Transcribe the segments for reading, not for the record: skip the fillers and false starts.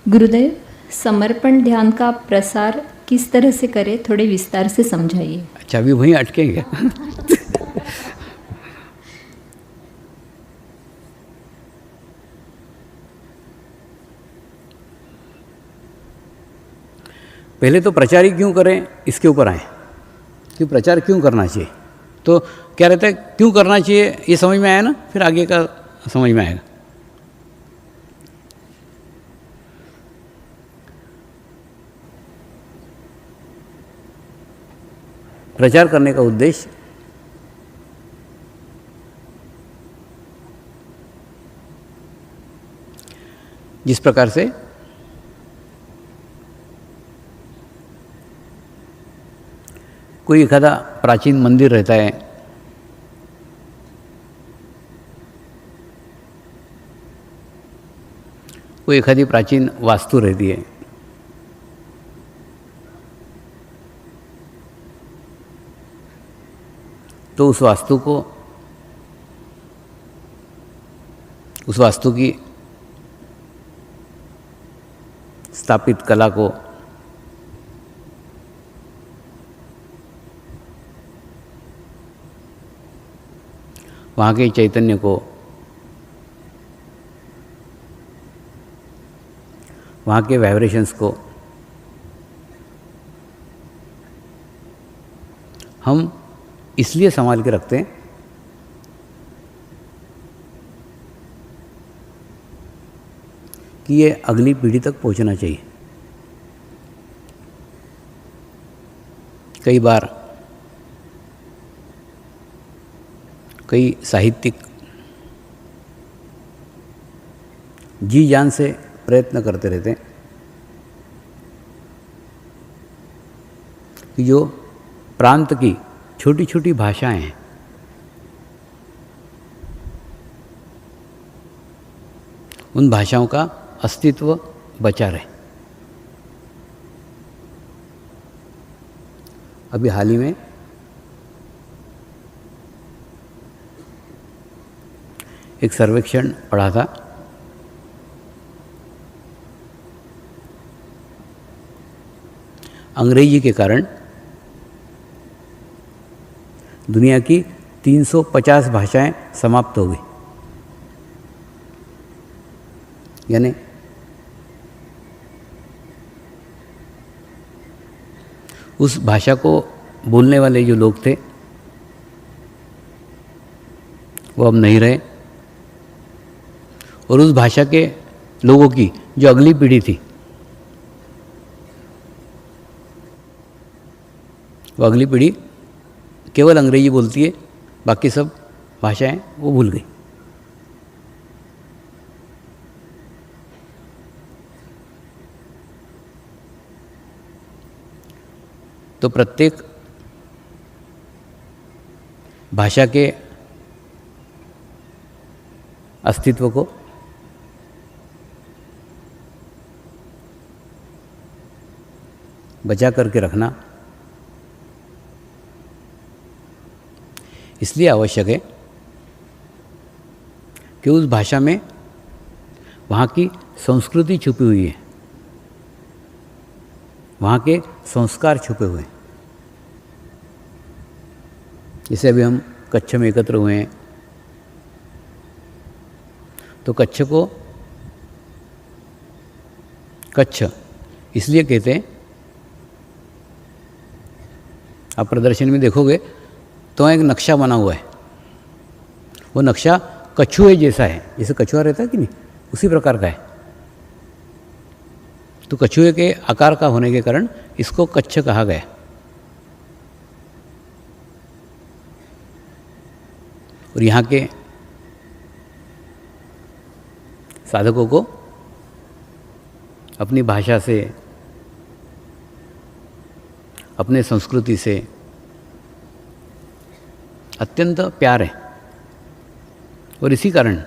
गुरुदेव, समर्पण ध्यान का प्रसार किस तरह से करें, थोड़े विस्तार से समझाइए। अच्छा, अभी वहीं अटकेंगे। पहले तो प्रचार ही क्यों करें इसके ऊपर आए कि प्रचार क्यों करना चाहिए। तो क्या रहता है, क्यों करना चाहिए ये समझ में आया ना, फिर आगे का समझ में आएगा। प्रचार करने का उद्देश्य जिस प्रकार से कोई एखादा प्राचीन मंदिर रहता है, कोई एखादी प्राचीन वास्तु रहती है, तो उस वास्तु की स्थापित कला को वहाँ के चैतन्य को, वहाँ के वाइब्रेशंस को हम इसलिए संभाल के रखते हैं कि ये अगली पीढ़ी तक पहुंचना चाहिए। कई बार कई साहित्यिक जी जान से प्रयत्न करते रहते हैं कि जो प्रांत की छोटी छोटी भाषाएं हैं, उन भाषाओं का अस्तित्व बचा रहे। अभी हाल ही में एक सर्वेक्षण पढ़ा था, अंग्रेजी के कारण दुनिया की 350 भाषाएं समाप्त हो गई। यानी उस भाषा को बोलने वाले जो लोग थे वो अब नहीं रहे, और उस भाषा के लोगों की जो अगली पीढ़ी थी वो अगली पीढ़ी केवल अंग्रेजी बोलती है, बाकी सब भाषाएं वो भूल गई। तो प्रत्येक भाषा के अस्तित्व को बचा करके रखना इसलिए आवश्यक है कि उस भाषा में वहाँ की संस्कृति छुपी हुई है, वहाँ के संस्कार छुपे हुए हैं। जैसे अभी हम कच्छ में एकत्र हुए हैं, तो कच्छ को कच्छ इसलिए कहते हैं, आप प्रदर्शन में देखोगे तो एक नक्शा बना हुआ है, वो नक्शा कछुए जैसा है, जैसे कछुआ रहता है कि नहीं, उसी प्रकार का है। तो कछुए के आकार का होने के कारण इसको कच्छ कहा गया। और यहाँ के साधकों को अपनी भाषा से, अपने संस्कृति से अत्यंत प्यार है, और इसी कारण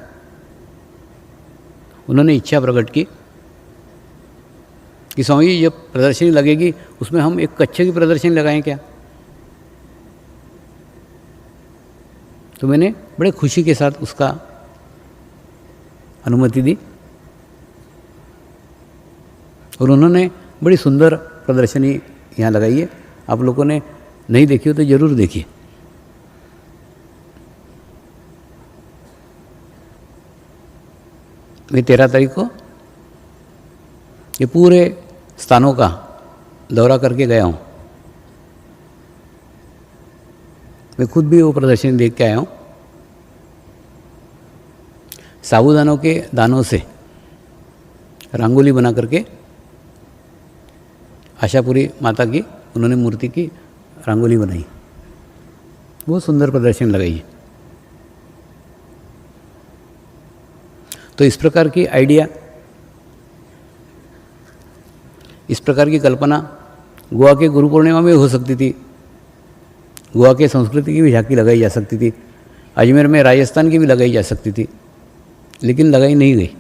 उन्होंने इच्छा प्रकट की कि स्वामी जी जब प्रदर्शनी लगेगी उसमें हम एक कच्छ की प्रदर्शनी लगाएं क्या। तो मैंने बड़े खुशी के साथ उसका अनुमति दी। और उन्होंने बड़ी सुंदर प्रदर्शनी यहाँ लगाई है। आप लोगों ने नहीं देखी हो तो ज़रूर देखिए। मैं 13 तारीख को ये पूरे स्थानों का दौरा करके गया हूँ। मैं खुद भी वो प्रदर्शनी देख के आया हूँ। साबूदानों के दानों से रंगोली बना करके आशापुरी माता की उन्होंने मूर्ति की रंगोली बनाई। बहुत सुंदर प्रदर्शन लगाई है। तो इस प्रकार की आइडिया, इस प्रकार की कल्पना गोवा के गुरु पूर्णिमा में हो सकती थी। गोवा के संस्कृति की भी झांकी लगाई जा सकती थी। अजमेर में राजस्थान की भी लगाई जा सकती थी, लेकिन लगाई नहीं गई।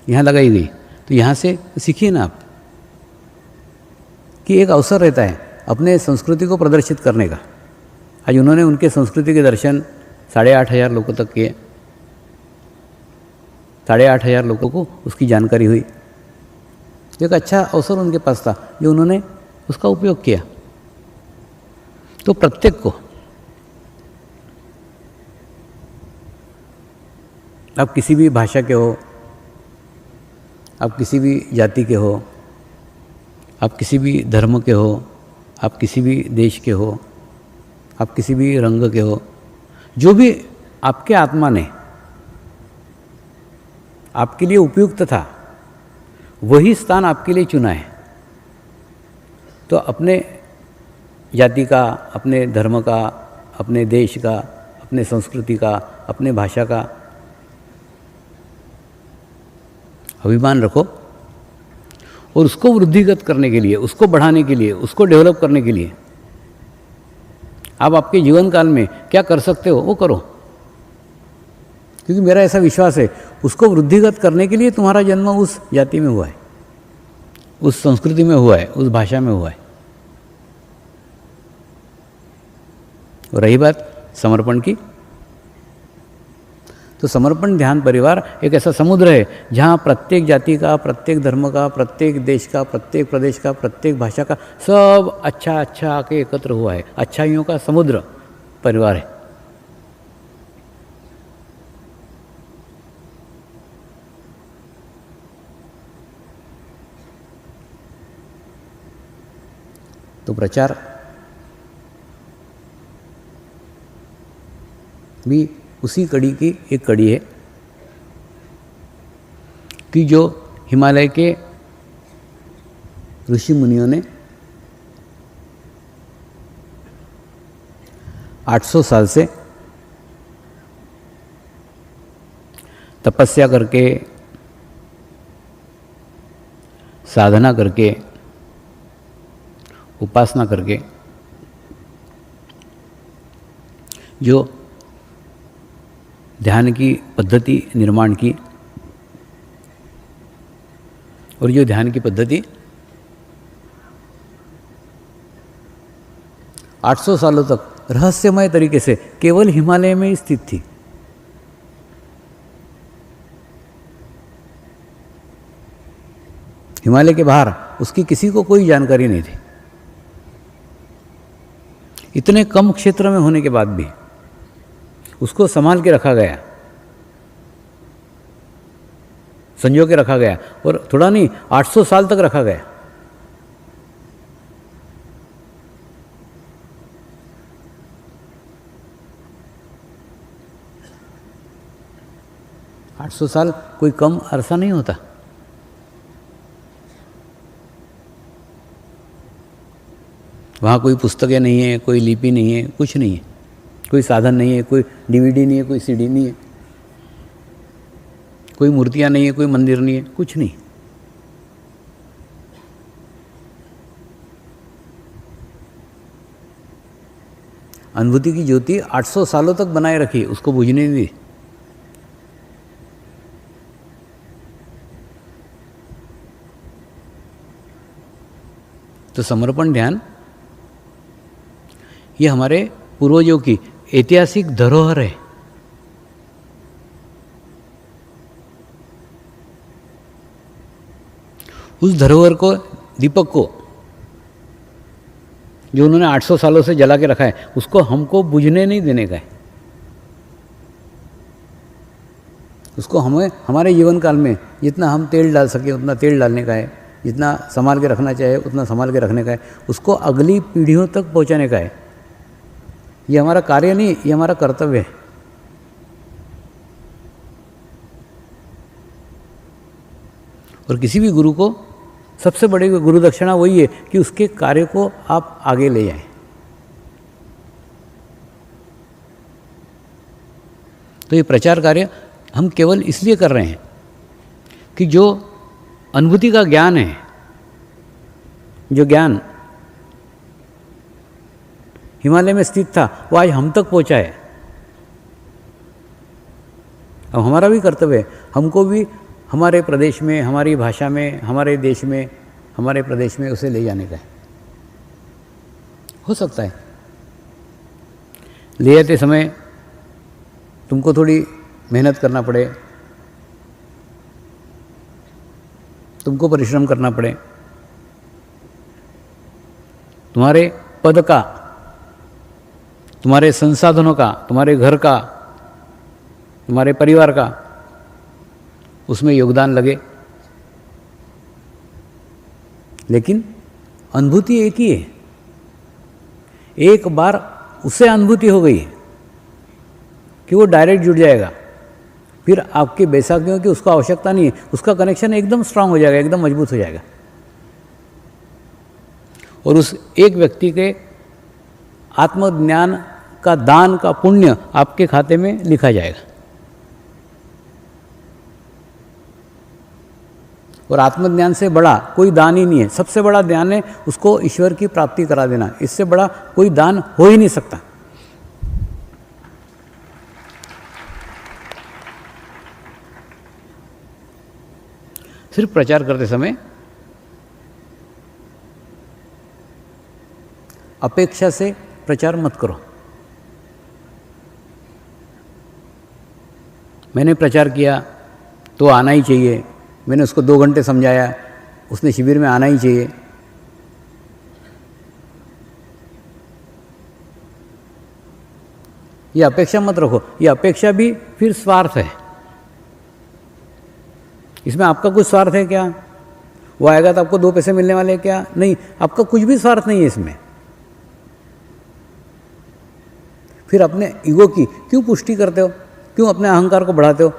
यहाँ लगाई गई। तो यहाँ से सीखिए ना आप कि एक अवसर रहता है अपने संस्कृति को प्रदर्शित करने का। आज उन्होंने उनके संस्कृति के दर्शन 8,500 लोगों तक किए। 8,500 लोगों को उसकी जानकारी हुई। एक अच्छा अवसर उनके पास था जो उन्होंने उसका उपयोग किया। तो प्रत्येक को, आप किसी भी भाषा के हो, आप किसी भी जाति के हो, आप किसी भी धर्म के हो, आप किसी भी देश के हो, आप किसी भी रंग के हो, जो भी आपके आत्मा ने आपके लिए उपयुक्त था वही स्थान आपके लिए चुना है। तो अपने जाति का, अपने धर्म का, अपने देश का, अपने संस्कृति का, अपने भाषा का अभिमान रखो और उसको वृद्धिगत करने के लिए, उसको बढ़ाने के लिए, उसको डेवलप करने के लिए आप आपके जीवन काल में क्या कर सकते हो वो करो। क्योंकि मेरा ऐसा विश्वास है उसको वृद्धिगत करने के लिए तुम्हारा जन्म उस जाति में हुआ है, उस संस्कृति में हुआ है, उस भाषा में हुआ है। और रही बात समर्पण की, तो समर्पण ध्यान परिवार एक ऐसा समुद्र है जहाँ प्रत्येक जाति का, प्रत्येक धर्म का, प्रत्येक देश का, प्रत्येक प्रदेश का, प्रत्येक भाषा का सब अच्छा अच्छा आके एकत्र हुआ है। अच्छाइयों का समुद्र परिवार है। तो प्रचार भी उसी कड़ी की एक कड़ी है कि जो हिमालय के ऋषि मुनियों ने 800 साल से तपस्या करके, साधना करके, उपासना करके जो ध्यान की पद्धति निर्माण की, और जो ध्यान की पद्धति 800 सालों तक रहस्यमय तरीके से केवल हिमालय में ही स्थित थी। हिमालय के बाहर उसकी किसी को कोई जानकारी नहीं थी। इतने कम क्षेत्र में होने के बाद भी उसको संभाल के रखा गया, संजो के रखा गया, और थोड़ा नहीं 800 साल तक रखा गया। सौ साल कोई कम अरसा नहीं होता। वहाँ कोई पुस्तकें नहीं है, कोई लिपि नहीं है, कुछ नहीं है, कोई साधन नहीं है, कोई डीवीडी नहीं है, कोई सीडी नहीं है, कोई मूर्तियाँ नहीं है, कोई मंदिर नहीं है, कुछ नहीं। अनुभूति की ज्योति 800 सालों तक बनाए रखी, उसको बुझने नहीं दी। तो समर्पण ध्यान ये हमारे पूर्वजों की ऐतिहासिक धरोहर है। उस धरोहर को, दीपक को, जो उन्होंने 800 सालों से जला के रखा है, उसको हमको बुझने नहीं देने का है। उसको हमें हमारे जीवन काल में जितना हम तेल डाल सके उतना तेल डालने का है, जितना संभाल के रखना चाहिए उतना संभाल के रखने का है, उसको अगली पीढ़ियों तक पहुंचाने का है। ये हमारा कार्य नहीं, ये हमारा कर्तव्य है। और किसी भी गुरु को सबसे बड़ी गुरु दक्षिणा वही है कि उसके कार्य को आप आगे ले जाएं। तो ये प्रचार कार्य हम केवल इसलिए कर रहे हैं कि जो अनुभूति का ज्ञान है, जो ज्ञान हिमालय में स्थित था, वो आज हम तक पहुंचा है। अब हमारा भी कर्तव्य है, हमको भी हमारे प्रदेश में, हमारी भाषा में, हमारे देश में, हमारे प्रदेश में उसे ले जाने का है। हो सकता है ले जाते समय तुमको थोड़ी मेहनत करना पड़े, तुमको परिश्रम करना पड़े, तुम्हारे पद का, तुम्हारे संसाधनों का, तुम्हारे घर का, तुम्हारे परिवार का उसमें योगदान लगे, लेकिन अनुभूति एक ही है। एक बार उसे अनुभूति हो गई कि वो डायरेक्ट जुड़ जाएगा, फिर आपकी बैसाखियों की उसको आवश्यकता नहीं है, उसका कनेक्शन एकदम स्ट्रांग हो जाएगा, एकदम मजबूत हो जाएगा। और उस एक व्यक्ति के आत्मज्ञान का दान का पुण्य आपके खाते में लिखा जाएगा। और आत्मज्ञान से बड़ा कोई दान ही नहीं है। सबसे बड़ा दान है उसको ईश्वर की प्राप्ति करा देना, इससे बड़ा कोई दान हो ही नहीं सकता। सिर्फ प्रचार करते समय अपेक्षा से प्रचार मत करो। मैंने प्रचार किया तो आना ही चाहिए, मैंने उसको 2 घंटे समझाया, उसने शिविर में आना ही चाहिए। ये अपेक्षा मत रखो, ये अपेक्षा भी फिर स्वार्थ है। इसमें आपका कुछ स्वार्थ है क्या? वो आएगा तो आपको 2 पैसे मिलने वाले हैं क्या? नहीं, आपका कुछ भी स्वार्थ नहीं है इसमें। फिर अपने ईगो की क्यों पुष्टि करते हो? क्यों अपने अहंकार को बढ़ाते हो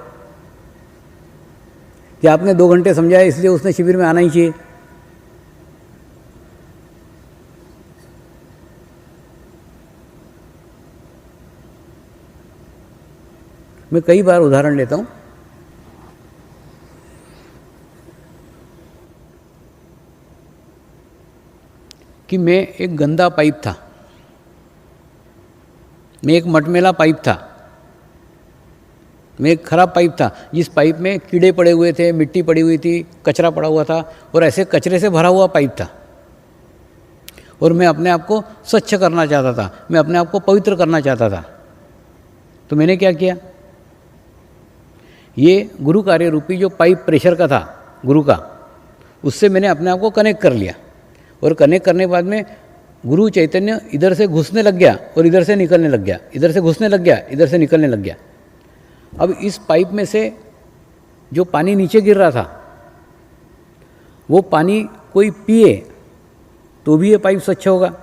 कि आपने 2 घंटे समझाया इसलिए उसने शिविर में आना ही चाहिए? मैं कई बार उदाहरण लेता हूं कि मैं एक गंदा पाइप था, मैं एक मटमेला पाइप था, मैं एक खराब पाइप था, जिस पाइप में कीड़े पड़े हुए थे, मिट्टी पड़ी हुई थी, कचरा पड़ा हुआ था, और ऐसे कचरे से भरा हुआ पाइप था। और मैं अपने आप को स्वच्छ करना चाहता था, मैं अपने आप को पवित्र करना चाहता था। तो मैंने क्या किया? ये गुरु कार्य रूपी जो पाइप प्रेशर का था गुरु का, उससे मैंने अपने आप को कनेक्ट कर लिया। और कनेक्ट करने के बाद में गुरु चैतन्य इधर से घुसने लग गया और इधर से निकलने लग गया, इधर से घुसने लग गया, इधर से निकलने लग गया। अब इस पाइप में से जो पानी नीचे गिर रहा था, वो पानी कोई पिए तो भी ये पाइप स्वच्छ होगा।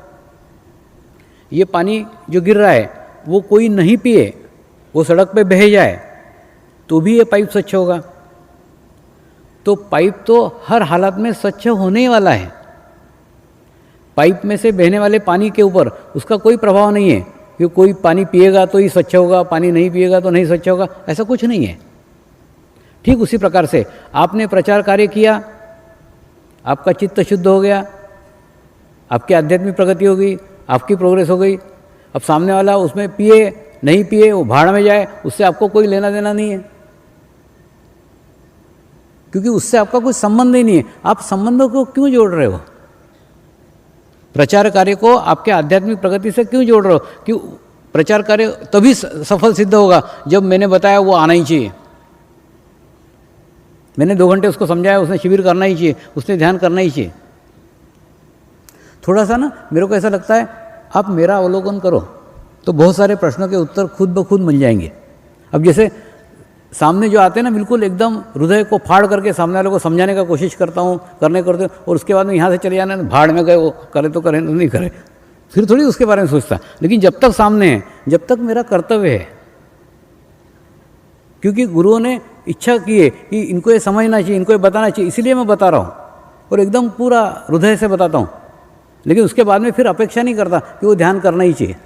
ये पानी जो गिर रहा है वो कोई नहीं पिए, वो सड़क पे बह जाए तो भी ये पाइप स्वच्छ होगा। तो पाइप तो हर हालत में स्वच्छ होने वाला है। पाइप में से बहने वाले पानी के ऊपर उसका कोई प्रभाव नहीं है कि कोई पानी पिएगा तो ही स्वच्छ होगा, पानी नहीं पिएगा तो नहीं स्वच्छ होगा, ऐसा कुछ नहीं है। ठीक उसी प्रकार से आपने प्रचार कार्य किया, आपका चित्त शुद्ध हो गया, आपकी आध्यात्मिक प्रगति हो गई, आपकी प्रोग्रेस हो गई। अब सामने वाला उसमें पिए नहीं पिए, वो भाड़ में जाए, उससे आपको कोई लेना देना नहीं है, क्योंकि उससे आपका कोई संबंध ही नहीं है। आप संबंधों को क्यों जोड़ रहे हो? प्रचार कार्य को आपके आध्यात्मिक प्रगति से क्यों जोड़ रहे हो? क्यों? प्रचार कार्य तभी सफल सिद्ध होगा जब मैंने बताया वो आना ही चाहिए। मैंने 2 घंटे उसको समझाया, उसने शिविर करना ही चाहिए, उसने ध्यान करना ही चाहिए। थोड़ा सा ना मेरे को ऐसा लगता है, आप मेरा अवलोकन करो तो बहुत सारे प्रश्नों के उत्तर खुद ब खुद मिल जाएंगे। अब जैसे सामने जो आते हैं ना, बिल्कुल एकदम हृदय को फाड़ करके सामने वाले को समझाने का कोशिश करता हूँ, करते और उसके बाद में यहाँ से चले जाना, भाड़ में गए, वो करे तो करें, नहीं करे, फिर थोड़ी उसके बारे में सोचता। लेकिन जब तक सामने है, जब तक मेरा कर्तव्य है, क्योंकि गुरुओं ने इच्छा की है कि इनको ये समझना चाहिए, इनको ये बताना चाहिए, इसीलिए मैं बता रहा हूँ और एकदम पूरा हृदय से बताता हूँ। लेकिन उसके बाद में फिर अपेक्षा नहीं करता कि वो ध्यान करना ही चाहिए।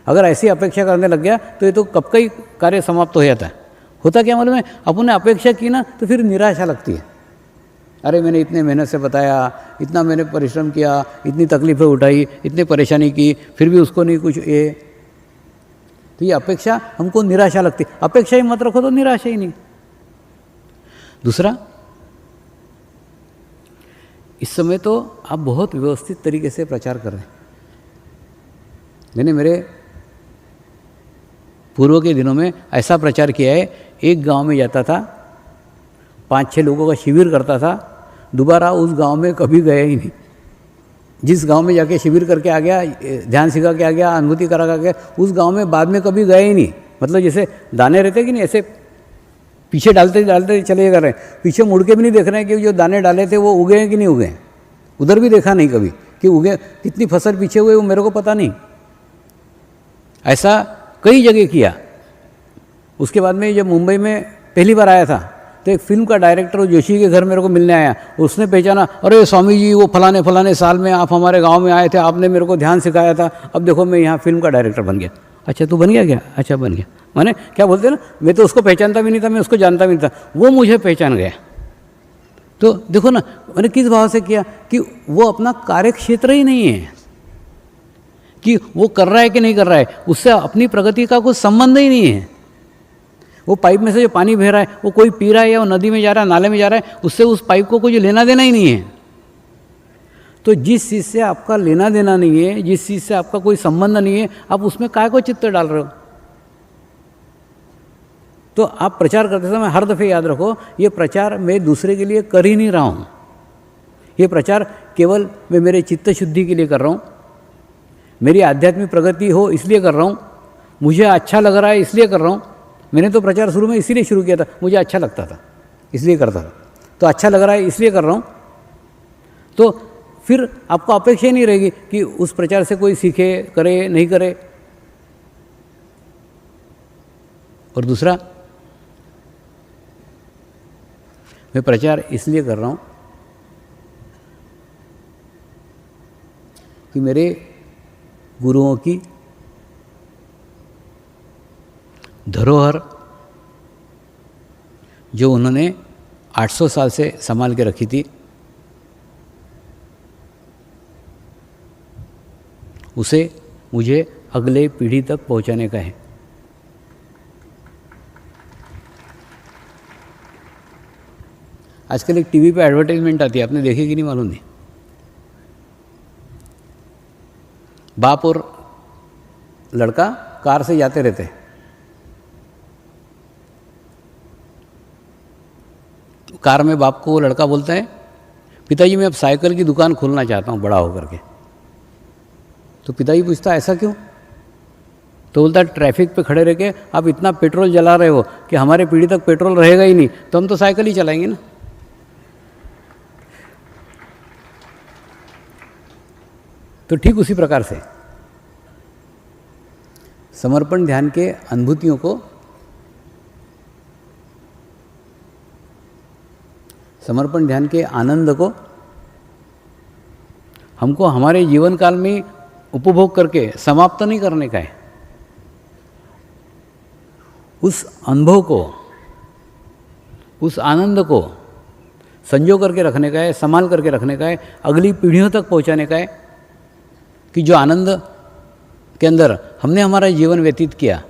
अगर ऐसी अपेक्षा करने लग गया तो ये तो कब का ही कार्य समाप्त हो जाता है। होता क्या मालूम है, अपन ने अपेक्षा की ना तो फिर निराशा लगती है। अरे मैंने इतने मेहनत से बताया, इतना मैंने परिश्रम किया, इतनी तकलीफ़ें उठाई, इतनी परेशानी की, फिर भी उसको नहीं कुछ ये, तो ये अपेक्षा हमको निराशा लगती। अपेक्षा ही मत रखो तो निराशा ही नहीं। दूसरा, इस समय तो आप बहुत व्यवस्थित तरीके से प्रचार कर रहे हैं। मैंने मेरे पूर्व के दिनों में ऐसा प्रचार किया है, एक गांव में जाता था, 5-6 लोगों का शिविर करता था, दोबारा उस गांव में कभी गया ही नहीं। जिस गांव में जाके शिविर करके आ गया, ध्यान सिखा के आ गया, अनुभूति करा के आ गया, उस गांव में बाद में कभी गए ही नहीं। मतलब जैसे दाने रहते कि नहीं, ऐसे पीछे डालते डालते चले जा रहे हैं, पीछे मुड़ के भी नहीं देख रहे हैं कि जो दाने डाले थे वो उगे हैं कि नहीं उगे। उधर भी देखा नहीं कभी कि उगे, कितनी फसल पीछे हुए वो मेरे को पता नहीं। ऐसा कई जगह किया। उसके बाद में जब मुंबई में पहली बार आया था तो एक फिल्म का डायरेक्टर जोशी के घर मेरे को मिलने आया। उसने पहचाना, अरे स्वामी जी वो फलाने फलाने साल में आप हमारे गांव में आए थे, आपने मेरे को ध्यान सिखाया था, अब देखो मैं यहाँ फिल्म का डायरेक्टर बन गया। अच्छा तू बन गया क्या? अच्छा बन गया। माने क्या बोलते हैं ना, मैं तो उसको पहचानता भी नहीं था, मैं उसको जानता भी नहीं था, वो मुझे पहचान गया। तो देखो ना मैंने किस भाव से किया कि वो अपना कार्य क्षेत्र ही नहीं है कि वो कर रहा है कि नहीं कर रहा है, उससे अपनी प्रगति का कोई संबंध ही नहीं है। वो पाइप में से जो पानी बह रहा है वो कोई पी रहा है या वो नदी में जा रहा है, नाले में जा रहा है, उससे उस पाइप को कुछ लेना देना ही नहीं है। तो जिस चीज़ से आपका लेना देना नहीं है, जिस चीज़ से आपका कोई संबंध नहीं है, आप उसमें काय को चित्त डाल रहे हो। तो आप प्रचार करते समय हर दफ़े याद रखो, ये प्रचार मैं दूसरे के लिए कर ही नहीं रहा हूँ। ये प्रचार केवल मैं मेरे चित्त शुद्धि के लिए कर रहा हूँ, मेरी आध्यात्मिक प्रगति हो इसलिए कर रहा हूँ, मुझे अच्छा लग रहा है इसलिए कर रहा हूँ। मैंने तो प्रचार शुरू में इसीलिए शुरू किया था, मुझे अच्छा लगता था इसलिए करता था, तो अच्छा लग रहा है इसलिए कर रहा हूँ। तो फिर आपको अपेक्षा ही नहीं रहेगी कि उस प्रचार से कोई सीखे, करे नहीं करे। और दूसरा, मैं प्रचार इसलिए कर रहा हूँ कि मेरे गुरुओं की धरोहर जो उन्होंने 800 साल से संभाल के रखी थी, उसे मुझे अगले पीढ़ी तक पहुंचाने का है। आजकल एक टीवी पे एडवर्टाइजमेंट आती है, आपने देखी कि नहीं मालूम नहीं। बाप और लड़का कार से जाते रहते हैं, कार में बाप को वो लड़का बोलता है, पिताजी मैं अब साइकिल की दुकान खोलना चाहता हूँ बड़ा होकर के। तो पिताजी पूछता ऐसा क्यों? तो बोलता ट्रैफिक पे खड़े रह के आप इतना पेट्रोल जला रहे हो कि हमारे पीढ़ी तक पेट्रोल रहेगा ही नहीं, तो हम तो साइकिल ही चलाएंगे ना। तो ठीक उसी प्रकार से समर्पण ध्यान के अनुभूतियों को, समर्पण ध्यान के आनंद को हमको हमारे जीवन काल में उपभोग करके समाप्त नहीं करने का है। उस अनुभव को, उस आनंद को संजो करके रखने का है, संभाल करके रखने का है, अगली पीढ़ियों तक पहुंचाने का है कि जो आनंद के अंदर हमने हमारा जीवन व्यतीत किया,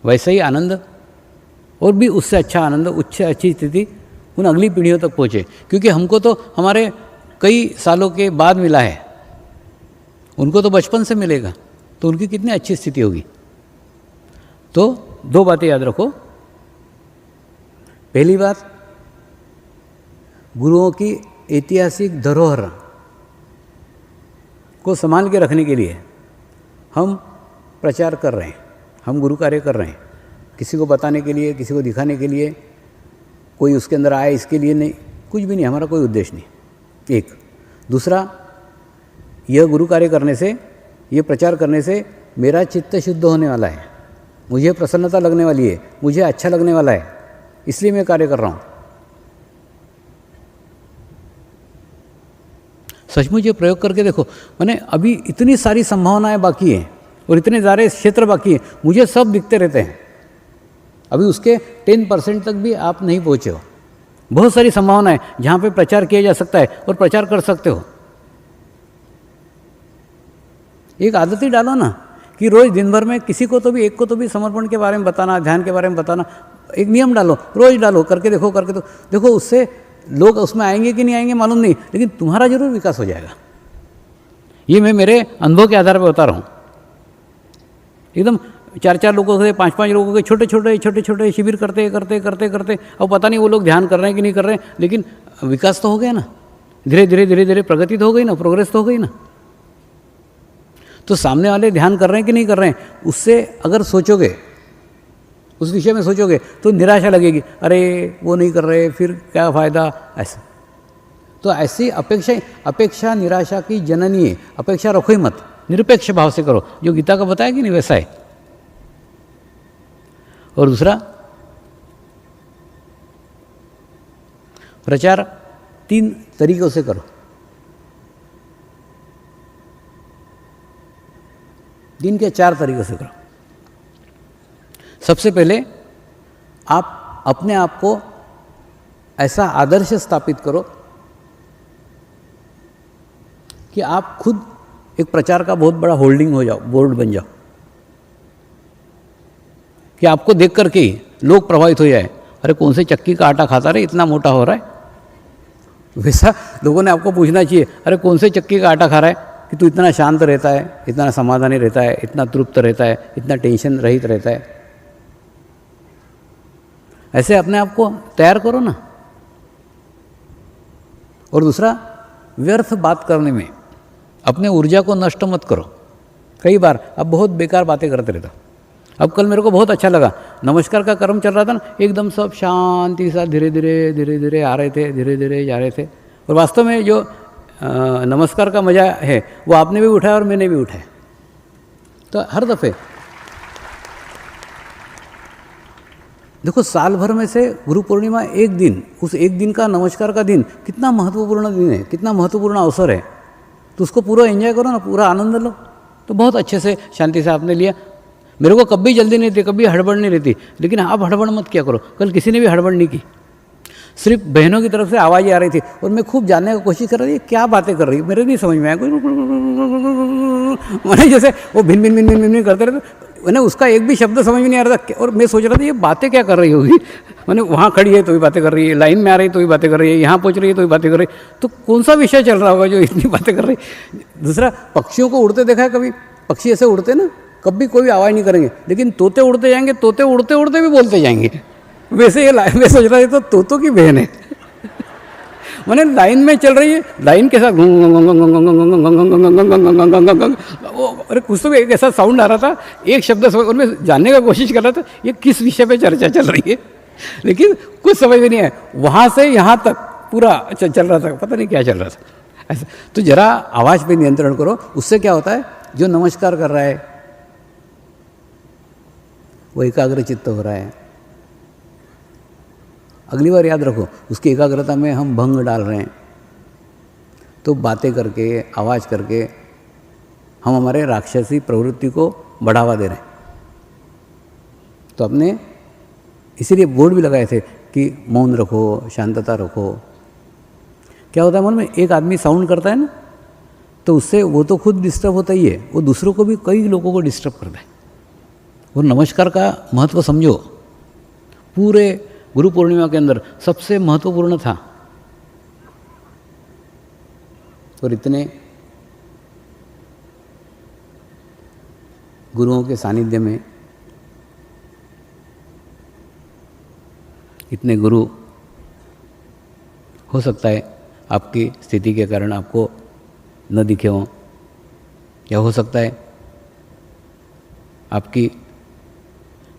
वैसा ही आनंद और भी उससे अच्छा आनंद, उससे अच्छी स्थिति उन अगली पीढ़ियों तक पहुँचे। क्योंकि हमको तो हमारे कई सालों के बाद मिला है, उनको तो बचपन से मिलेगा, तो उनकी कितनी अच्छी स्थिति होगी। तो 2 बातें याद रखो पहली बात, गुरुओं की ऐतिहासिक धरोहर को संभाल के रखने के लिए हम प्रचार कर रहे हैं, हम गुरु कार्य कर रहे हैं। किसी को बताने के लिए, किसी को दिखाने के लिए, कोई उसके अंदर आए इसके लिए नहीं, कुछ भी नहीं, हमारा कोई उद्देश्य नहीं। एक दूसरा, यह गुरु कार्य करने से, ये प्रचार करने से मेरा चित्त शुद्ध होने वाला है, मुझे प्रसन्नता लगने वाली है, मुझे अच्छा लगने वाला है, इसलिए मैं कार्य कर रहा हूँ। सचमुच ये प्रयोग करके देखो, मैंने अभी इतनी सारी संभावनाएं बाकी हैं और इतने सारे क्षेत्र बाकी हैं, मुझे सब दिखते रहते हैं। अभी उसके 10% तक भी आप नहीं पहुँचे हो। बहुत सारी संभावनाएं जहाँ पे प्रचार किया जा सकता है और प्रचार कर सकते हो। एक आदत ही डालो ना कि रोज़ दिन भर में किसी को तो भी, एक को तो भी समर्पण के बारे में बताना, ध्यान के बारे में बताना। एक नियम डालो, रोज़ डालो, करके देखो, करके तो देखो, उससे लोग उसमें आएंगे कि नहीं आएंगे मालूम नहीं, लेकिन तुम्हारा जरूर विकास हो जाएगा। ये मैं मेरे अनुभव के आधार पर बता रहा हूँ। एकदम 4-4 लोगों के, 5-5 लोगों के छोटे-छोटे शिविर करते अब पता नहीं वो लोग ध्यान कर रहे हैं कि नहीं कर रहे हैं, लेकिन विकास तो हो गया ना, धीरे धीरे प्रगति तो हो गई ना, प्रोग्रेस तो हो गई ना। तो सामने वाले ध्यान कर रहे हैं कि नहीं कर रहे हैं, उससे अगर सोचोगे, उस विषय में सोचोगे तो निराशा लगेगी, अरे वो नहीं कर रहे, फिर क्या फ़ायदा, ऐसा। तो ऐसी अपेक्षा निराशा की जननी है। अपेक्षा रखो ही मत, निरपेक्ष भाव से करो, जो गीता का बताया कि नहीं वैसा है। और दूसरा, प्रचार 3 तरीकों से करो। 3 के 4 तरीकों से करो। सबसे पहले आप अपने आप को ऐसा आदर्श स्थापित करो कि आप खुद एक प्रचार का बहुत बड़ा होल्डिंग हो जाओ, बोर्ड बन जाओ, कि आपको देख करके ही लोग प्रभावित हो जाए। अरे कौन से चक्की का आटा खाता रहे, इतना मोटा हो रहा है। वैसा लोगों ने आपको पूछना चाहिए, अरे कौन से चक्की का आटा खा रहा है कि तू इतना शांत रहता है, इतना समाधानी रहता है, इतना तृप्त रहता है, इतना टेंशन रहित रहता है। ऐसे अपने आप को तैयार करो ना। और दूसरा, व्यर्थ बात करने में अपने ऊर्जा को नष्ट मत करो। कई बार अब बहुत बेकार बातें करते रहता। अब कल मेरे को बहुत अच्छा लगा, नमस्कार का कर्म चल रहा था ना, एकदम सब शांति के साथ धीरे धीरे आ रहे थे, धीरे धीरे जा रहे थे। और वास्तव में जो नमस्कार का मज़ा है वो आपने भी उठाया और मैंने भी उठाया। तो हर दफ़े देखो, साल भर में से गुरु पूर्णिमा एक दिन, उस एक दिन का नमस्कार का दिन कितना महत्वपूर्ण दिन है, कितना महत्वपूर्ण अवसर है। तो उसको पूरा एंजॉय करो ना, पूरा आनंद लो। तो बहुत अच्छे से शांति से आपने लिया। मेरे को कभी जल्दी नहीं थी, कभी हड़बड़ नहीं रहती, लेकिन आप हड़बड़ मत किया करो। कल किसी ने भी हड़बड़ नहीं की, सिर्फ बहनों की तरफ से आवाज़ें आ रही थी और मैं खूब जानने की कोशिश कर रही थी क्या बातें कर रही है, मेरे नहीं समझ में आया। मैंने जैसे वो भिन भिन भिन भिन भिन करते रहते, मैंने उसका एक भी शब्द समझ में नहीं आ रहा था। और मैं सोच रहा था ये बातें क्या कर रही होगी। मैंने वहाँ खड़ी है तो भी बातें कर रही है, लाइन में आ रही तो भी बातें कर रही है, यहाँ पहुँच रही है तो भी बातें कर रही है। तो कौन सा विषय चल रहा होगा जो इतनी बातें कर रही है। दूसरा, पक्षियों को उड़ते देखा है कभी? पक्षी ऐसे उड़ते ना, कभी कोई आवाज़ नहीं करेंगे, लेकिन तोते उड़ते जाएंगे, तोते उड़ते उड़ते भी बोलते जाएंगे। वैसे ये मैं सोच रहा था तो तोतों की बहन है। मैंने लाइन में चल रही है, लाइन के साथ अरे कुछ तो एक ऐसा साउंड आ रहा था, एक शब्द और मैं जानने का कोशिश कर रहा था ये किस विषय पे चर्चा चल रही है, लेकिन कुछ समझ में नहीं आया। वहाँ से यहाँ तक पूरा चल रहा था, पता नहीं क्या चल रहा था ऐसा। तो जरा आवाज़ पे नियंत्रण करो, उससे क्या होता है, जो नमस्कार कर रहा है वो एकाग्र चित्त हो रहा है। अगली बार याद रखो, उसकी एकाग्रता में हम भंग डाल रहे हैं। तो बातें करके, आवाज़ करके हम हमारे राक्षसी प्रवृत्ति को बढ़ावा दे रहे हैं। तो अपने इसीलिए बोर्ड भी लगाए थे कि मौन रखो, शांतता रखो। क्या होता है मन में, एक आदमी साउंड करता है ना, तो उससे वो तो खुद डिस्टर्ब होता ही है, वो दूसरों को भी, कई लोगों को डिस्टर्ब करता है। और नमस्कार का महत्व समझो, पूरे गुरु पूर्णिमा के अंदर सबसे महत्वपूर्ण था। और इतने गुरुओं के सानिध्य में इतने गुरु हो सकता है आपकी स्थिति के कारण आपको न दिखे हों, या हो सकता है आपकी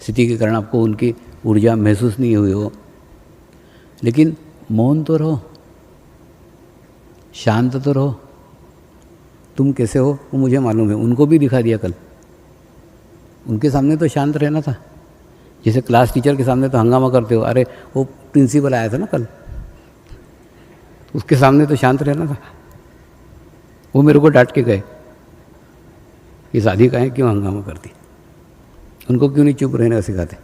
स्थिति के कारण आपको उनकी ऊर्जा महसूस नहीं हुई हो, लेकिन मौन तो रहो, शांत तो रहो। तुम कैसे हो वो मुझे मालूम है, उनको भी दिखा दिया कल। उनके सामने तो शांत रहना था, जैसे क्लास टीचर के सामने तो हंगामा करते हो। अरे वो प्रिंसिपल आया था ना कल, उसके सामने तो शांत रहना था। वो मेरे को डांट के गए, ये शादी का है क्यों हंगामा करती, उनको क्यों नहीं चुप रहना सिखाते,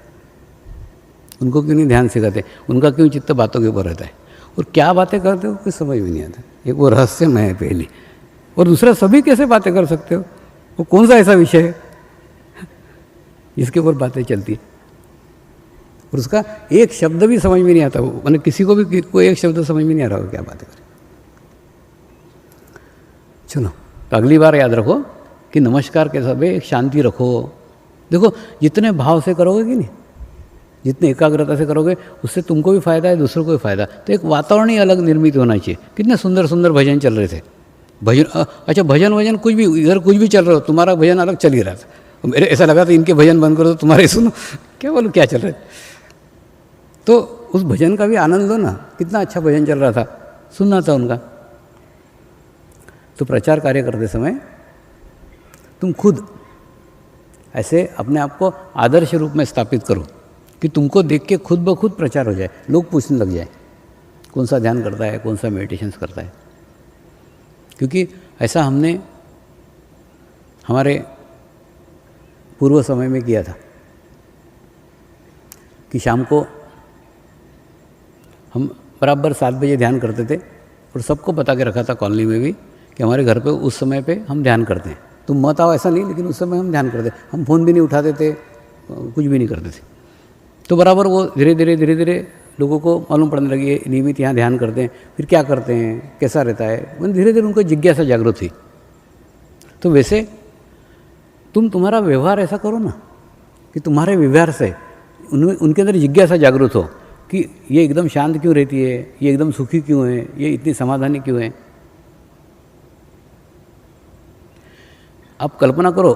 उनको क्यों नहीं ध्यान सिखाते, उनका क्यों चित्त बातों के ऊपर रहता है, और क्या बातें करते हो कुछ समझ में नहीं आता। एक वो रहस्यमय है पहली, और दूसरा सभी कैसे बातें कर सकते हो, वो कौन सा ऐसा विषय है जिसके ऊपर बातें चलती है, और उसका एक शब्द भी समझ में नहीं आता। वो मैंने किसी को भी कोई एक शब्द समझ में नहीं आ रहा हो क्या बातें करें। चलो तो अगली बार याद रखो कि नमस्कार के समय एक शांति रखो। देखो जितने भाव से करोगे कि नहीं, जितने एकाग्रता से करोगे, उससे तुमको भी फायदा है, दूसरों को भी फायदा। तो एक वातावरण ही अलग निर्मित होना चाहिए। कितने सुंदर सुंदर भजन चल रहे थे, भजन अच्छा भजन कुछ भी, इधर कुछ भी चल रहा हो, तुम्हारा भजन अलग चल ही रहा था। मेरे ऐसा लगा था इनके भजन बंद करो तो तुम्हारे सुनो, क्या बोलो क्या चल रहा है। तो उस भजन का भी आनंद लो ना, कितना अच्छा भजन चल रहा था, सुनना था उनका। तो प्रचार कार्य करते समय तुम खुद ऐसे अपने आप को आदर्श रूप में स्थापित करो कि तुमको देख के खुद ब खुद प्रचार हो जाए, लोग पूछने लग जाए कौन सा ध्यान करता है, कौन सा मेडिटेशंस करता है। क्योंकि ऐसा हमने हमारे पूर्व समय में किया था कि शाम को हम बराबर 7 बजे ध्यान करते थे, और सबको बता के रखा था कॉलोनी में भी कि हमारे घर पे उस समय पे हम ध्यान करते हैं। तुम मत आओ ऐसा नहीं, लेकिन उस समय हम ध्यान करते, हम फ़ोन भी नहीं उठाते थे, कुछ भी नहीं करते थे। तो बराबर वो धीरे धीरे लोगों को मालूम पड़ने लगी, नियमित यहाँ ध्यान करते हैं, फिर क्या करते हैं, कैसा रहता है, मतलब धीरे धीरे उनको जिज्ञासा जागृत हुई। तो वैसे तुम्हारा व्यवहार ऐसा करो ना कि तुम्हारे व्यवहार से उनके अंदर जिज्ञासा जागृत हो कि ये एकदम शांत क्यों रहती है, ये एकदम सुखी क्यों है, ये इतनी समाधानी क्यों है। आप कल्पना करो,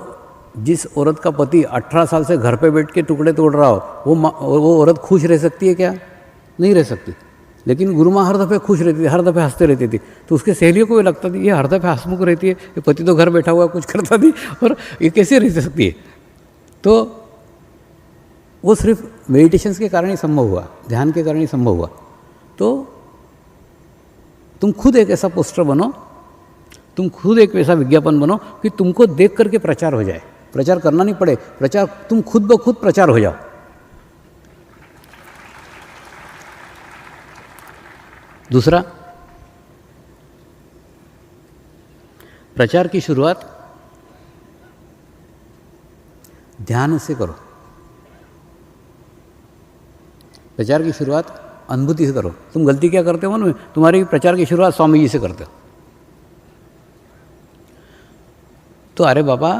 जिस औरत का पति 18 साल से घर पे बैठ के टुकड़े तोड़ रहा हो, वो औरत खुश रह सकती है क्या? नहीं रह सकती। लेकिन गुरु माँ हर दफ़े खुश रहती थी, हर दफ़े हंसते रहती थी। तो उसके सहेलियों को भी लगता था ये हर दफ़े हंसमुख रहती है, ये पति तो घर बैठा हुआ कुछ करता नहीं, और ये कैसे रह सकती है। तो वो सिर्फ मेडिटेशंस के कारण ही संभव हुआ, ध्यान के कारण ही संभव हुआ। तो तुम खुद एक ऐसा पोस्टर बनो, तुम खुद एक ऐसा विज्ञापन बनो कि तुमको देख करके प्रचार हो जाए। प्रचार करना नहीं पड़े, प्रचार तुम खुद ब खुद प्रचार हो जाओ। दूसरा, प्रचार की शुरुआत ध्यान से करो। प्रचार की शुरुआत अनुभूति से करो। तुम गलती क्या करते हो ना, तुम्हारी प्रचार की शुरुआत स्वामी जी से करते हो। तो अरे बाबा,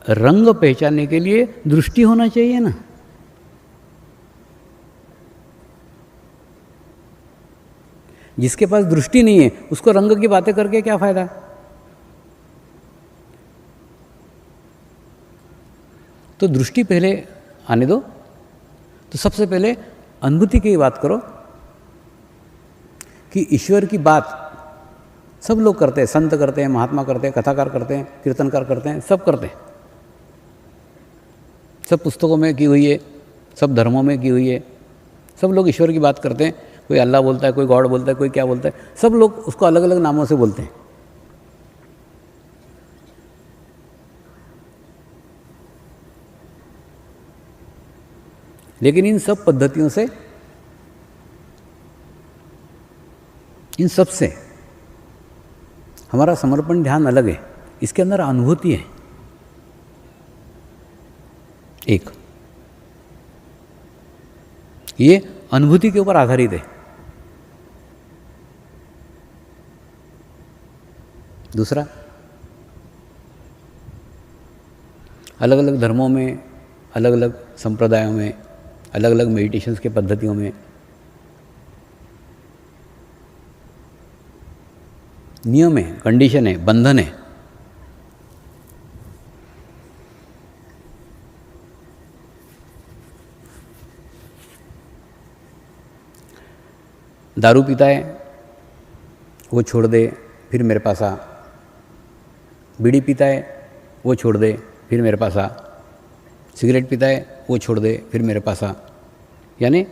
रंग पहचानने के लिए दृष्टि होना चाहिए ना। जिसके पास दृष्टि नहीं है उसको रंग की बातें करके क्या फायदा। तो दृष्टि पहले आने दो। तो सबसे पहले अनुभूति की बात करो कि ईश्वर की बात सब लोग करते हैं, संत करते हैं, महात्मा करते हैं, कथाकार करते हैं, कीर्तनकार करते हैं, सब करते हैं। सब पुस्तकों में की हुई है, सब धर्मों में की हुई है। सब लोग ईश्वर की बात करते हैं। कोई अल्लाह बोलता है, कोई गॉड बोलता है, कोई क्या बोलता है, सब लोग उसको अलग अलग नामों से बोलते हैं। लेकिन इन सब पद्धतियों से, इन सब से हमारा समर्पण ध्यान अलग है। इसके अंदर अनुभूति है एक, ये अनुभूति के ऊपर आधारित है। दूसरा, अलग अलग धर्मों में, अलग अलग संप्रदायों में, अलग अलग मेडिटेशंस के पद्धतियों में नियम है, कंडीशन है, बंधन है। दारू पीता है, वो छोड़ दे, फिर मेरे पास आ। बीड़ी पीता है, वो छोड़ दे, फिर मेरे पास आ। सिगरेट पीता है, वो छोड़ दे, फिर मेरे पास आ। यानी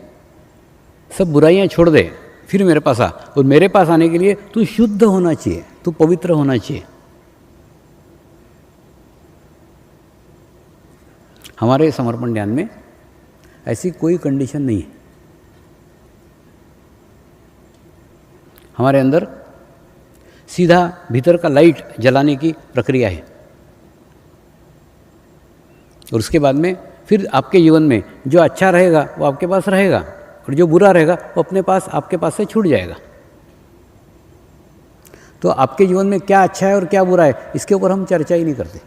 सब बुराइयां छोड़ दे, फिर मेरे पास आ। और मेरे पास आने के लिए तू शुद्ध होना चाहिए, तू पवित्र होना चाहिए। हमारे समर्पण ध्यान में ऐसी कोई कंडीशन नहीं है। हमारे अंदर सीधा भीतर का लाइट जलाने की प्रक्रिया है, और उसके बाद में फिर आपके जीवन में जो अच्छा रहेगा वो आपके पास रहेगा, और जो बुरा रहेगा वो अपने पास, आपके पास से छूट जाएगा। तो आपके जीवन में क्या अच्छा है और क्या बुरा है, इसके ऊपर हम चर्चा ही नहीं करते।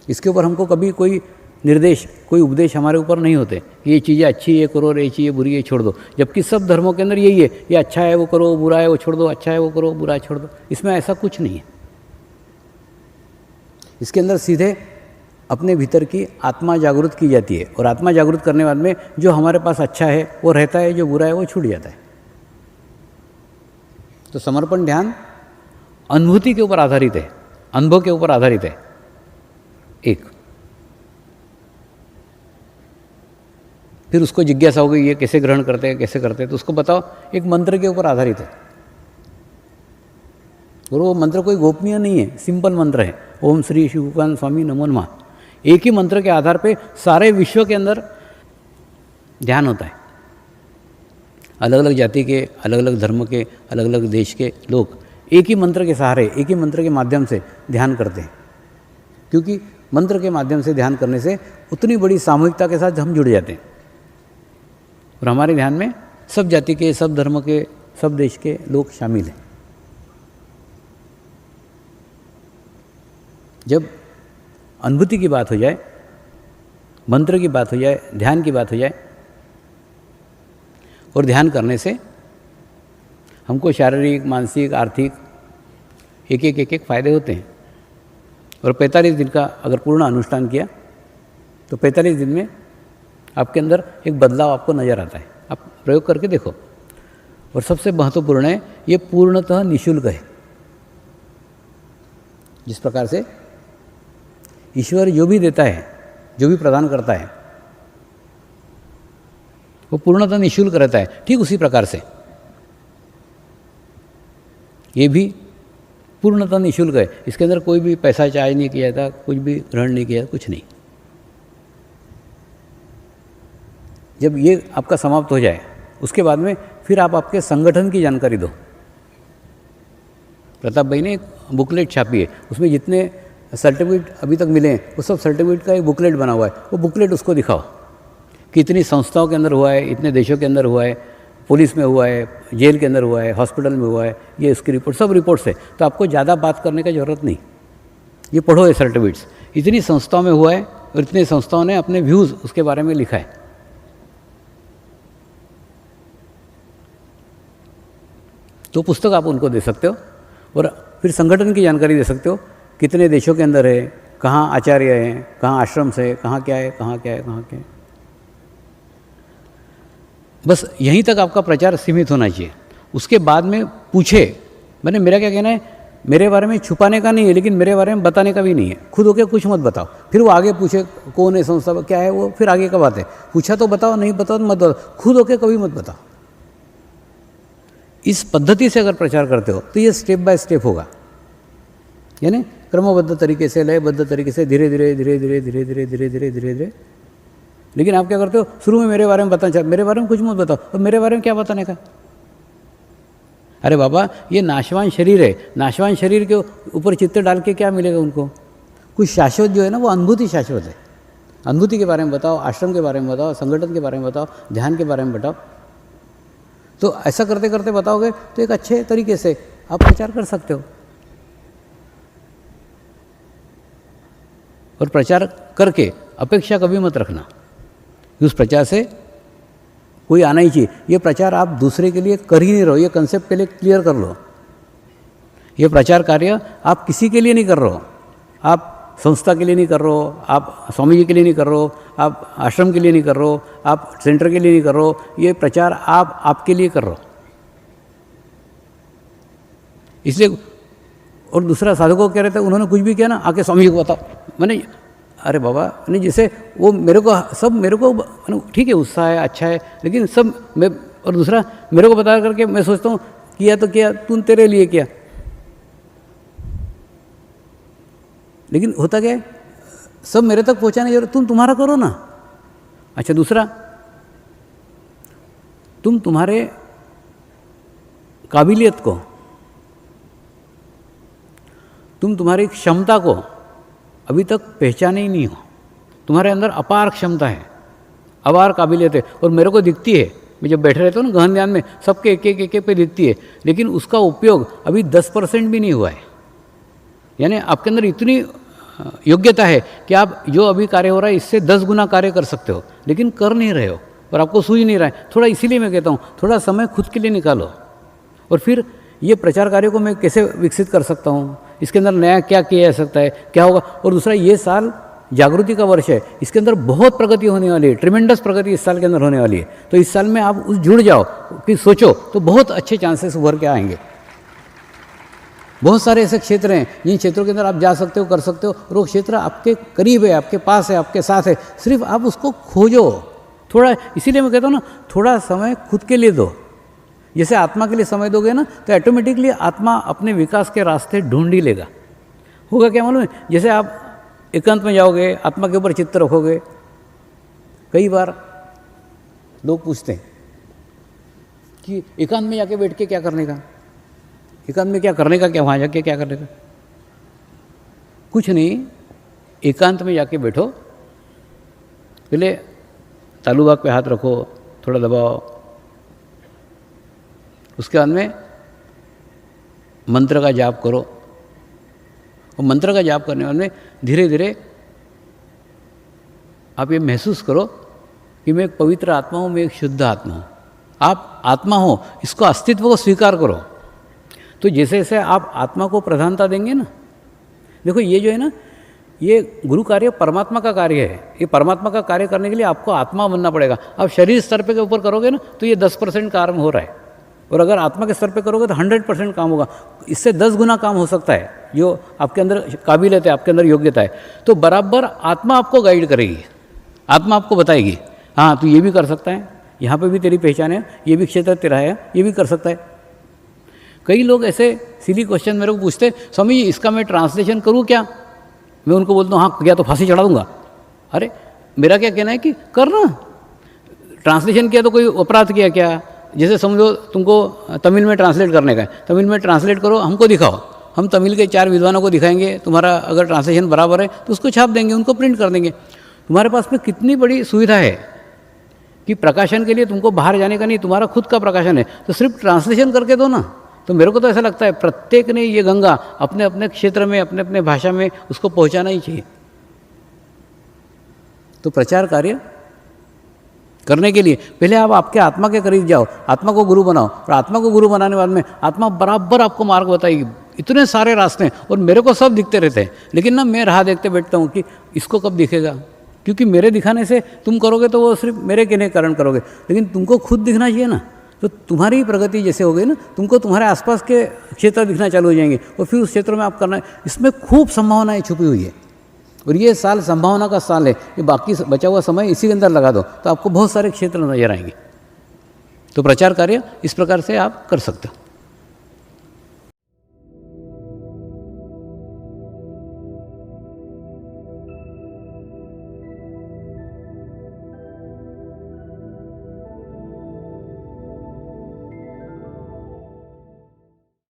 इसके ऊपर हमको कभी कोई निर्देश, कोई उपदेश हमारे ऊपर नहीं होते कि ये चीज़ें अच्छी ये करो और ये चीज़ें बुरी ये छोड़ दो। जबकि सब धर्मों के अंदर यही है, ये अच्छा है वो करो, बुरा है वो छोड़ दो, अच्छा है वो करो, बुरा है छोड़ दो। इसमें ऐसा कुछ नहीं है। इसके अंदर सीधे अपने भीतर की आत्मा जागृत की जाती है, और आत्मा जागृत करने बाद में जो हमारे पास अच्छा है वो रहता है, जो बुरा है वो छूट जाता है। तो समर्पण ध्यान अनुभूति के ऊपर आधारित है, अनुभव के ऊपर आधारित है। एक फिर उसको जिज्ञासा होगी ये कैसे ग्रहण करते हैं, कैसे करते हैं, तो उसको बताओ। एक मंत्र के ऊपर आधारित है, और वो मंत्र कोई गोपनीय नहीं है, सिंपल मंत्र है। ओम श्री शिवकान स्वामी नमो नमः। एक ही मंत्र के आधार पे सारे विश्व के अंदर ध्यान होता है। अलग अलग जाति के, अलग अलग धर्म के, अलग अलग देश के लोग एक ही मंत्र के सहारे, एक ही मंत्र के माध्यम से ध्यान करते हैं, क्योंकि मंत्र के माध्यम से ध्यान करने से उतनी बड़ी सामूहिकता के साथ हम जुड़ जाते हैं। और हमारे ध्यान में सब जाति के, सब धर्म के, सब देश के लोग शामिल हैं। जब अनुभूति की बात हो जाए, मंत्र की बात हो जाए, ध्यान की बात हो जाए, और ध्यान करने से हमको शारीरिक, मानसिक, आर्थिक एक एक फ़ायदे होते हैं। और 45 दिन का अगर पूर्ण अनुष्ठान किया तो 45 दिन में आपके अंदर एक बदलाव आपको नज़र आता है। आप प्रयोग करके देखो। और सबसे महत्वपूर्ण है, ये पूर्णतः निःशुल्क है। जिस प्रकार से ईश्वर जो भी देता है, जो भी प्रदान करता है, वो पूर्णतः निःशुल्क रहता है, ठीक उसी प्रकार से ये भी पूर्णतः निःशुल्क है। इसके अंदर कोई भी पैसा चार्ज नहीं किया जाता, कुछ भी ग्रहण नहीं किया, कुछ नहीं। जब ये आपका समाप्त हो जाए, उसके बाद में फिर आप आपके संगठन की जानकारी दो। प्रताप भाई ने एक बुकलेट छापी है, उसमें जितने सर्टिफिकेट अभी तक मिले हैं वो सब सर्टिफिकेट का एक बुकलेट बना हुआ है। वो बुकलेट उसको दिखाओ कि इतनी संस्थाओं के अंदर हुआ है, इतने देशों के अंदर हुआ है, पुलिस में हुआ है, जेल के अंदर हुआ है, हॉस्पिटल में हुआ है, ये उसकी रिपोर्ट, सब रिपोर्ट्स है। तो आपको ज़्यादा बात करने की ज़रूरत नहीं, ये पढ़ो ये सर्टिफिकेट्स। इतनी संस्थाओं में हुआ है और इतनी संस्थाओं ने अपने व्यूज़ उसके बारे में लिखा है। तो पुस्तक आप उनको दे सकते हो, और फिर संगठन की जानकारी दे सकते हो, कितने देशों के अंदर है, कहाँ आचार्य हैं, कहाँ आश्रम से, कहाँ क्या है, कहाँ क्या है, कहाँ क्या है। बस यहीं तक आपका प्रचार सीमित होना चाहिए। उसके बाद में पूछे, मैंने मेरा क्या कहना है, मेरे बारे में छुपाने का नहीं है, लेकिन मेरे बारे में बताने का भी नहीं है। खुद होके कुछ मत बताओ, फिर वो आगे पूछे कौन है, संस्था क्या है, वो फिर आगे का बात है। पूछा तो बताओ, नहीं बताओ तो मत बताओ, खुद होके कभी मत बताओ। इस पद्धति से अगर प्रचार करते हो तो ये स्टेप बाय स्टेप होगा, यानी क्रमबद्ध तरीके से, लयबद्ध तरीके से, धीरे धीरे धीरे धीरे धीरे धीरे धीरे धीरे धीरे धीरे। लेकिन आप क्या करते हो, शुरू में मेरे बारे में बताना चाहते, मेरे बारे में कुछ मत बताओ। और मेरे बारे में क्या बताने का? अरे बाबा, ये नाशवान शरीर है, नाशवान शरीर के ऊपर चित्त डाल के क्या मिलेगा उनको? कुछ शाश्वत जो है ना, वो अनुभूति शाश्वत है। अनुभूति के बारे में बताओ, आश्रम के बारे में बताओ, संगठन के बारे में बताओ, ध्यान के बारे में बताओ। तो ऐसा करते करते बताओगे तो एक अच्छे तरीके से आप प्रचार कर सकते हो। और प्रचार करके अपेक्षा कभी मत रखना कि उस प्रचार से कोई आना ही चाहिए। ये प्रचार आप दूसरे के लिए कर ही नहीं रहे हो, ये कंसेप्ट पहले क्लियर कर लो। ये प्रचार कार्य आप किसी के लिए नहीं कर रहे हो, आप संस्था के लिए नहीं कर रहे हो, आप स्वामी जी के लिए नहीं कर रहे हो, आप आश्रम के लिए नहीं कर रहे हो, आप सेंटर के लिए नहीं कर रहे हो। ये प्रचार आप आपके लिए कर रहे हो। इसलिए और दूसरा साधकों कह रहे थे, उन्होंने कुछ भी किया ना, आके स्वामी जी को बताओ। मैंने अरे बाबा, नहीं जैसे वो मेरे को ठीक है, उत्साह है, अच्छा है, लेकिन सब मैं, और दूसरा मेरे को बता करके मैं सोचता हूँ किया तो किया, तुम तेरे लिए किया, लेकिन होता क्या है, सब मेरे तक पहुँचाने जरूर, तुम तुम्हारा करो ना। अच्छा, दूसरा, तुम तुम्हारे काबिलियत को, तुम तुम्हारी क्षमता को अभी तक पहचाने ही नहीं हो। तुम्हारे अंदर अपार क्षमता है, अपार काबिलियत है, और मेरे को दिखती है, मैं जब बैठे रहता हूँ ना गहन ध्यान में, सबके एक पे दिखती है, लेकिन उसका उपयोग अभी 10% भी नहीं हुआ है। यानी आपके अंदर इतनी योग्यता है कि आप जो अभी कार्य हो रहा है इससे 10 गुना कार्य कर सकते हो, लेकिन कर नहीं रहे हो और आपको सूझ नहीं रहा है। थोड़ा इसीलिए मैं कहता हूँ, थोड़ा समय खुद के लिए निकालो, और फिर ये प्रचार कार्य को मैं कैसे विकसित कर सकता हूँ, इसके अंदर नया क्या किया जा सकता है, क्या होगा। और दूसरा, ये साल जागृति का वर्ष है, इसके अंदर बहुत प्रगति होने वाली है, ट्रिमेंडस प्रगति इस साल के अंदर होने वाली है। तो इस साल में आप उस जुड़ जाओ कि सोचो, तो बहुत अच्छे चांसेस उभर के आएंगे। बहुत सारे ऐसे क्षेत्र हैं जिन क्षेत्रों के अंदर आप जा सकते हो, कर सकते हो, और वो क्षेत्र आपके करीब है, आपके पास है, आपके साथ है, सिर्फ आप उसको खोजो थोड़ा। इसीलिए मैं कहता हूँ ना, थोड़ा समय खुद के लिए दो। जैसे आत्मा के लिए समय दोगे ना, तो ऑटोमेटिकली आत्मा अपने विकास के रास्ते ढूंढ ही लेगा। होगा क्या मालूम है, जैसे आप एकांत में जाओगे, आत्मा के ऊपर चित्त रखोगे। कई बार लोग पूछते हैं कि एकांत में जाके बैठ के क्या करने का, एकांत में क्या करने का, क्या वहाँ जाके क्या करने का। कुछ नहीं, एकांत में जाके बैठो, पहले तालू बाग पे हाथ रखो, थोड़ा दबाओ, उसके बाद में मंत्र का जाप करो, और मंत्र का जाप करने वाले में धीरे धीरे आप ये महसूस करो कि मैं एक पवित्र आत्मा हूँ, मैं एक शुद्ध आत्मा हूँ। आप आत्मा हो, इसको अस्तित्व को स्वीकार करो। तो जैसे जैसे आप आत्मा को प्रधानता देंगे ना, देखो ये जो है ना, ये गुरु कार्य परमात्मा का कार्य है। ये परमात्मा का कार्य करने के लिए आपको आत्मा बनना पड़ेगा। आप शरीर स्तर पे के ऊपर करोगे ना, तो ये 10% काम हो रहा है, और अगर आत्मा के स्तर पे करोगे तो 100% काम होगा। इससे 10 गुना काम हो सकता है, जो आपके अंदर काबिलियत है, आपके अंदर योग्यता है। तो बराबर आत्मा आपको गाइड करेगी, आत्मा आपको बताएगी, हाँ तू ये भी कर सकता है, यहाँ पे भी तेरी पहचान है, ये भी क्षेत्र तेरा है, ये भी कर सकता है। कई लोग ऐसे सिली क्वेश्चन मेरे को पूछते, स्वामी जी इसका मैं ट्रांसलेशन करूँ क्या? मैं उनको बोलता हूँ हाँ किया तो फांसी चढ़ा दूंगा। अरे मेरा क्या कहना है कि करना, ट्रांसलेशन किया तो कोई अपराध किया क्या? जैसे समझो तुमको तमिल में ट्रांसलेट करने का है, तमिल में ट्रांसलेट करो, हमको दिखाओ, हम तमिल के 4 विद्वानों को दिखाएंगे, तुम्हारा अगर ट्रांसलेशन बराबर है तो उसको छाप देंगे, उनको प्रिंट कर देंगे। तुम्हारे पास में कितनी बड़ी सुविधा है कि प्रकाशन के लिए तुमको बाहर जाने का नहीं, तुम्हारा खुद का प्रकाशन है, तो सिर्फ ट्रांसलेशन करके दो ना। तो मेरे को तो ऐसा लगता है प्रत्येक ने ये गंगा अपने अपने क्षेत्र में, अपने अपने भाषा में उसको पहुंचाना ही चाहिए। तो प्रचार कार्य करने के लिए पहले आप आपके आत्मा के करीब जाओ, आत्मा को गुरु बनाओ, और आत्मा को गुरु बनाने बाद में आत्मा बराबर आपको मार्ग बताएगी। इतने सारे रास्ते हैं, और मेरे को सब दिखते रहते हैं, लेकिन ना मैं राह देखते बैठता हूँ कि इसको कब दिखेगा, क्योंकि मेरे दिखाने से तुम करोगे तो वो सिर्फ मेरे कहने के कारण करोगे, लेकिन तुमको खुद दिखना चाहिए ना। तो तुम्हारी प्रगति जैसे हो गई ना, तुमको तुम्हारे आसपास के क्षेत्र दिखना चालू हो जाएंगे, और फिर उस क्षेत्र में आप करना है। इसमें खूब संभावनाएं छुपी हुई है, और ये साल संभावना का साल है। ये बाकी बचा हुआ समय इसी के अंदर लगा दो, तो आपको बहुत सारे क्षेत्र नजर आएंगे। तो प्रचार कार्य इस प्रकार से आप कर सकते हो।